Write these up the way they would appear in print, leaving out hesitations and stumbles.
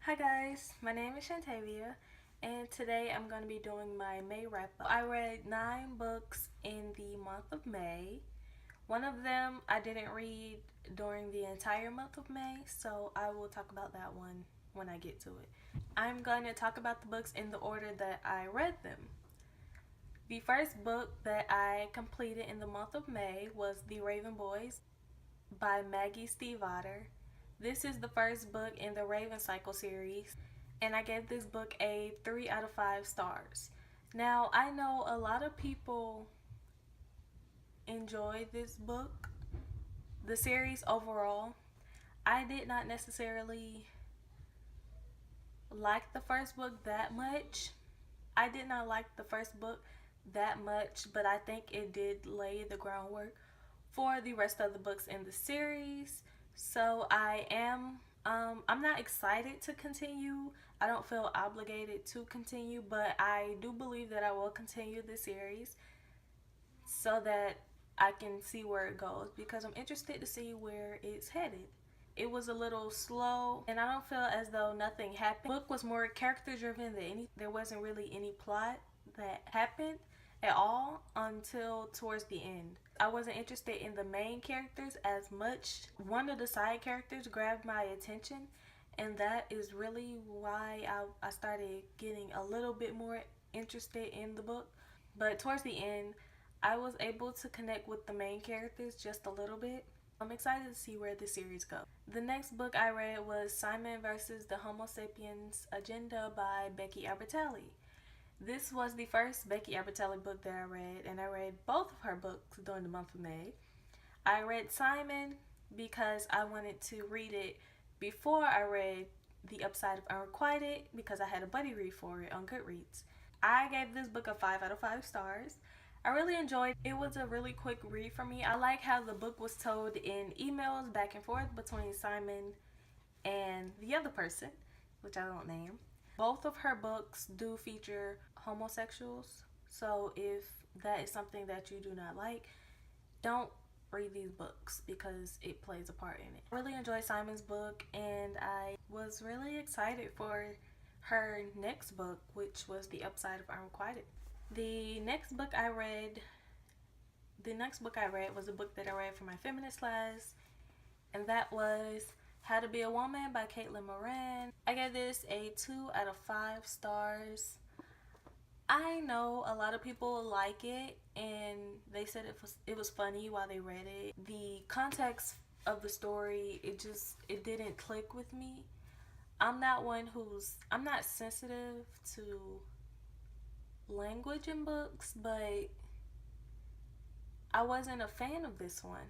Hi guys, my name is Tavia, and today I'm going to be doing my May wrap-up. I read 9 books in the month of May. One of them I didn't read during the entire month of May, so I will talk about that one when I get to it. I'm going to talk about the books in the order that I read them. The first book that I completed in the month of May was The Raven Boys by Maggie Stiefvater. This is the first book in the Raven Cycle series, and I gave this book a 3 out of 5 stars. Now, I know a lot of people enjoy this book, the series overall. I did not necessarily like the first book that much. I did not like the first book that much, but I think it did lay the groundwork for the rest of the books in the series. So I'm not excited to continue. I don't feel obligated to continue, but I do believe that I will continue the series so that I can see where it goes, because I'm interested to see where it's headed. It was a little slow, and I don't feel as though nothing happened. The book was more character driven than anything. There wasn't really any plot that happened at all until towards the end. I wasn't interested in the main characters as much. One of the side characters grabbed my attention, and that is really why I started getting a little bit more interested in the book. But towards the end, I was able to connect with the main characters just a little bit. I'm excited to see where the series goes. The next book I read was Simon vs. the Homo Sapiens Agenda by Becky Albertalli. This was the first Becky Albertalli book that I read, and I read both of her books during the month of May. I read Simon because I wanted to read it before I read The Upside of Unrequited, because I had a buddy read for it on Goodreads. I gave this book a 5 out of 5 stars. I really enjoyed it. It was a really quick read for me. I like how the book was told in emails back and forth between Simon and the other person, which I don't name. Both of her books do feature homosexuals, so if that is something that you do not like, don't read these books because it plays a part in it. I really enjoyed Simon's book, and I was really excited for her next book, which was The Upside of Unrequited. The next book I read was a book that I read for my feminist class, and that was How to Be a Woman by Caitlin Moran. I gave this a 2 out of 5 stars. I know a lot of people like it, and they said it was funny while they read it. The context of the story, it didn't click with me. I'm not sensitive to language in books, but I wasn't a fan of this one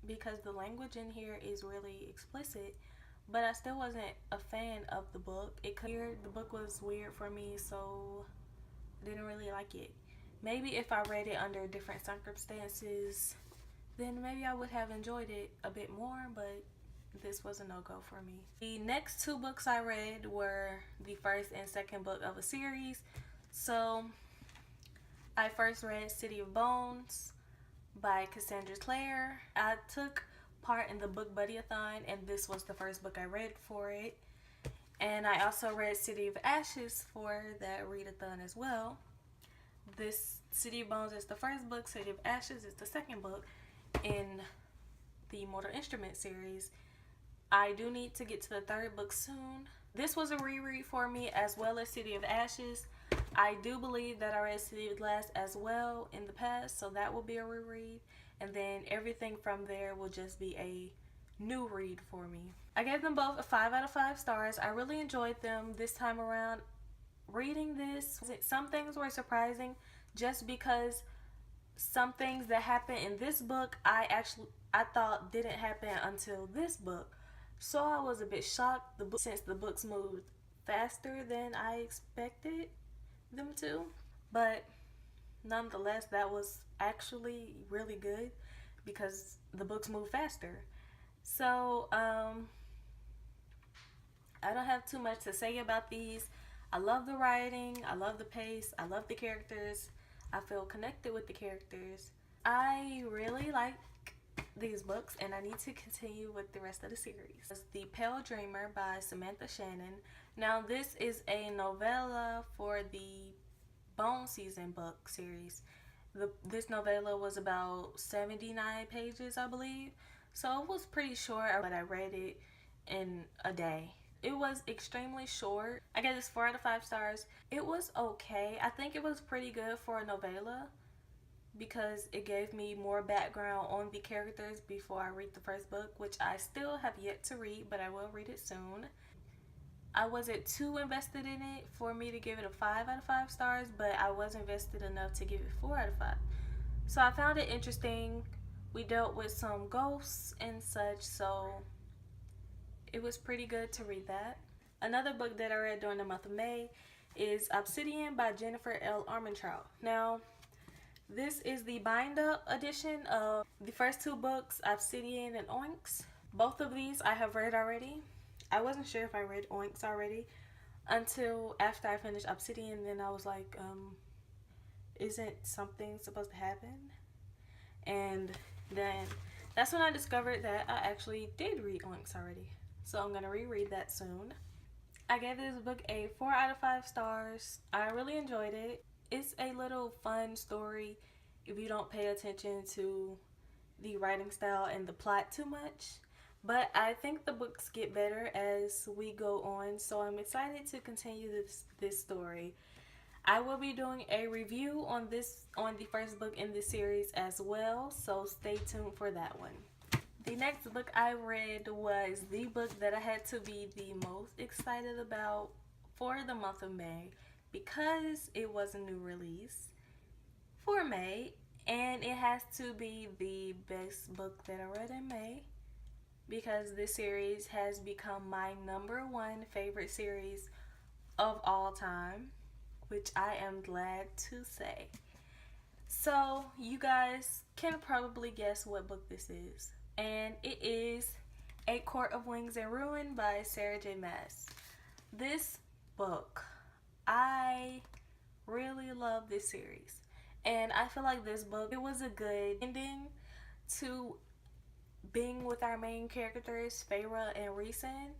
because the language in here is really explicit, but I still wasn't a fan of the book. The book was weird for me, so I didn't really like it. Maybe if I read it under different circumstances, then maybe I would have enjoyed it a bit more, but this was a no-go for me. The next 2 books I read were the first and second book of a series. So I first read City of Bones by Cassandra Clare. I took part in the book buddy-a-thon, and this was the first book I read for it. And I also read City of Ashes for that read-a-thon as well. This City of Bones is the first book, City of Ashes is the second book in the Mortal Instrument series. I do need to get to the third book soon. This was a reread for me, as well as City of Ashes. I do believe that I read City of Glass as well in the past, so that will be a reread. And then everything from there will just be a new read for me. I gave them both a 5 out of 5 stars. I really enjoyed them this time around. Reading this, some things were surprising just because some things that happened in this book I thought didn't happen until this book. So I was a bit shocked since the books moved faster than I expected them to. But nonetheless, that was actually really good because the books move faster. So I don't have too much to say about these. I love the writing, I love the pace, I love the characters. I feel connected with the characters. I really like these books and I need to continue with the rest of the series. It's The Pale Dreamer by Samantha Shannon. Now this is a novella for the Bone Season book series. This novella was about 79 pages, I believe. So it was pretty short, but I read it in a day. It was extremely short. I gave this 4 out of 5 stars. It was okay. I think it was pretty good for a novella because it gave me more background on the characters before I read the first book, which I still have yet to read, but I will read it soon. I wasn't too invested in it for me to give it a 5 out of 5 stars, but I was invested enough to give it 4 out of 5. So I found it interesting. We dealt with some ghosts and such, so it was pretty good to read that. Another book that I read during the month of May is Obsidian by Jennifer L. Armentrout. Now, this is the bind-up edition of the first 2 books, Obsidian and Oinks. Both of these I have read already. I wasn't sure if I read Oinks already until after I finished Obsidian. Then I was like, isn't something supposed to happen? And then that's when I discovered that I actually did read Oinks already. So I'm going to reread that soon. I gave this book a 4 out of 5 stars. I really enjoyed it. It's a little fun story if you don't pay attention to the writing style and the plot too much. But I think the books get better as we go on, so I'm excited to continue this story. I will be doing a review on the first book in this series as well, so stay tuned for that one. The next book I read was the book that I had to be the most excited about for the month of May because it was a new release for May, and it has to be the best book that I read in May, because this series has become my #1 favorite series of all time, which I am glad to say. So you guys can probably guess what book this is, and it is A Court of Wings and Ruin by Sarah J. Maas. This book, I really love this series, and I feel like this book, it was a good ending to being with our main characters, Feyre and Rhysand.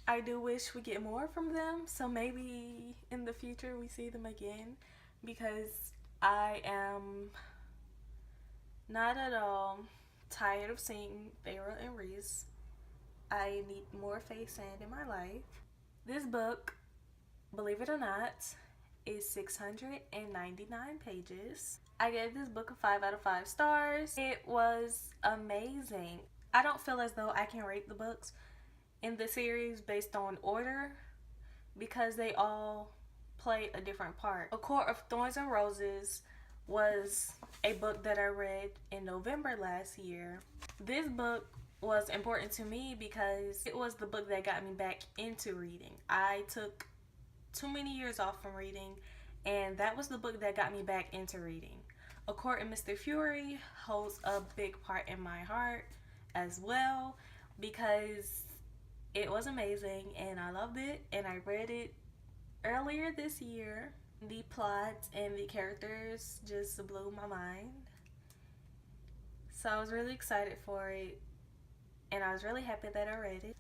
I do wish we get more from them, so maybe in the future we see them again, because I am not at all tired of seeing Feyre and Rhys. I need more Rhysand in my life. This book, believe it or not, is 699 pages. I gave this book a 5 out of 5 stars. It was amazing. I don't feel as though I can rate the books in the series based on order because they all play a different part. A Court of Thorns and Roses was a book that I read in November last year. This book was important to me because it was the book that got me back into reading. I took too many years off from reading, and that was the book that got me back into reading. A Court in Mr. Fury holds a big part in my heart as well because it was amazing and I loved it, and I read it earlier this year. The plot and the characters just blew my mind, so I was really excited for it and I was really happy that I read it.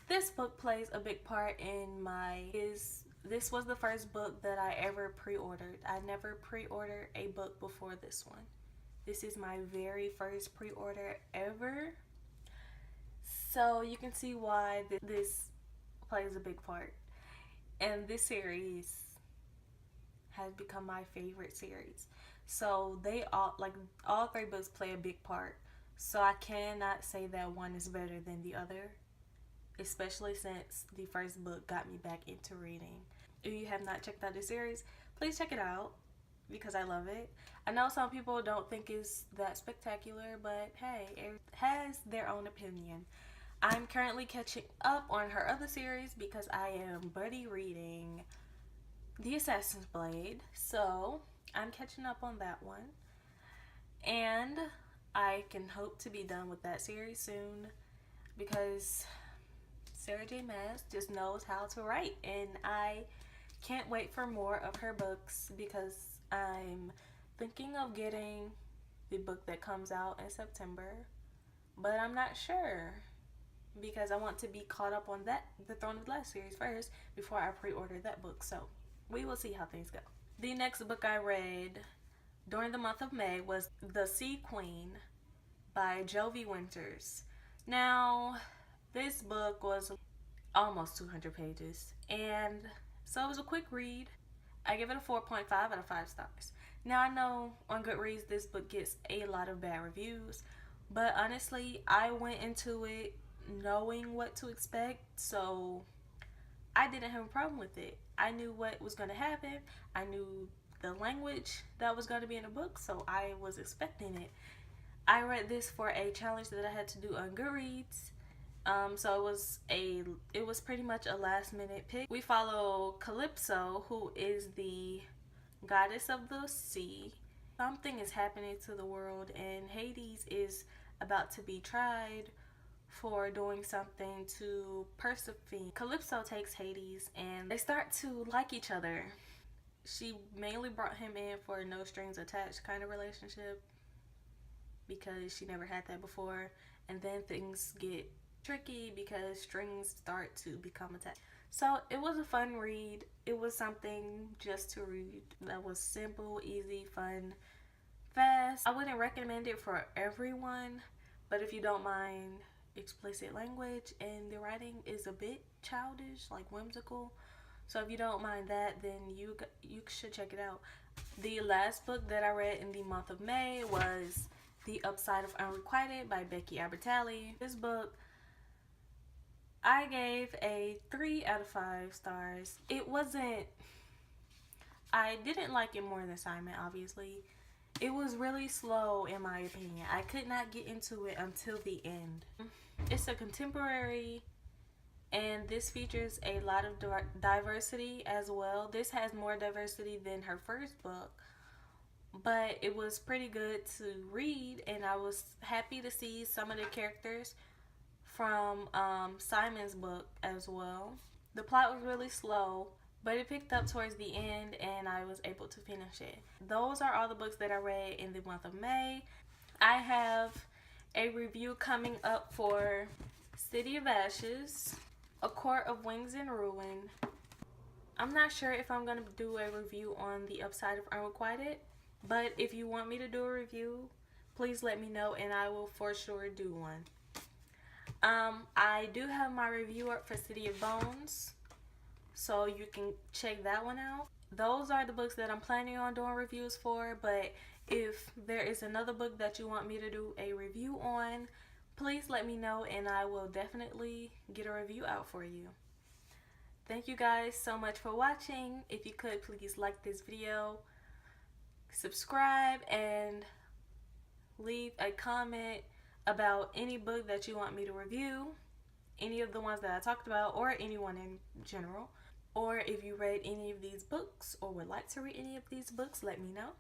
This book plays a big part in this was the first book that I ever pre-ordered. I never pre-ordered a book before this one. This is my very first pre-order ever. So you can see why this plays a big part. And this series has become my favorite series. So they all 3 books play a big part. So I cannot say that one is better than the other, especially since the first book got me back into reading. If you have not checked out this series, please check it out because I love it. I know some people don't think it's that spectacular, but hey, it has their own opinion. I'm currently catching up on her other series because I am buddy reading The Assassin's Blade, so I'm catching up on that one. And I can hope to be done with that series soon because Sarah J. Maas just knows how to write, and I can't wait for more of her books because I'm thinking of getting the book that comes out in September, but I'm not sure because I want to be caught up on that, the Throne of Glass series first before I pre-order that book. So we will see how things go. The next book I read during the month of May was The Sea Queen by Jovi Winters. Now, this book was almost 200 pages, and so it was a quick read. I give it a 4.5 out of 5 stars. Now, I know on Goodreads this book gets a lot of bad reviews, but honestly, I went into it knowing what to expect, so I didn't have a problem with it. I knew what was going to happen. I knew the language that was going to be in the book, so I was expecting it. I read this for a challenge that I had to do on Goodreads. So it was pretty much a last minute pick. We follow Calypso, who is the goddess of the sea. Something is happening to the world, and Hades is about to be tried for doing something to Persephone. Calypso takes Hades and they start to like each other. She mainly brought him in for a no strings attached kind of relationship because she never had that before, and then things get tricky because strings start to become attached. So it was a fun read. It was something just to read that was simple, easy, fun, fast. I wouldn't recommend it for everyone, but if you don't mind explicit language and the writing is a bit childish, like whimsical, so if you don't mind that, then you should check it out. The last book that I read in the month of May was The Upside of Unrequited by Becky Albertalli. This book I gave a 3 out of 5 stars. I didn't like it more than Simon, obviously. It was really slow in my opinion. I could not get into it until the end. It's a contemporary, and this features a lot of diversity as well. This has more diversity than her first book, but it was pretty good to read, and I was happy to see some of the characters from Simon's book as well. The plot was really slow, but it picked up towards the end and I was able to finish it. Those are all the books that I read in the month of May. I have a review coming up for City of Ashes, A Court of Wings and Ruin. I'm not sure if I'm going to do a review on The Upside of Unrequited, but if you want me to do a review, please let me know and I will for sure do one. I do have my review up for City of Bones, so you can check that one out. Those are the books that I'm planning on doing reviews for, but if there is another book that you want me to do a review on, please let me know and I will definitely get a review out for you. Thank you guys so much for watching. If you could, please like this video, subscribe, and leave a comment about any book that you want me to review, any of the ones that I talked about, or anyone in general. Or if you read any of these books or would like to read any of these books, let me know.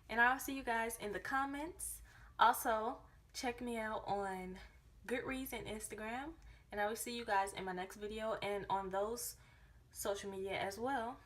And I'll see you guys in the comments. Also, check me out on Goodreads and Instagram. And I will see you guys in my next video and on those social media as well.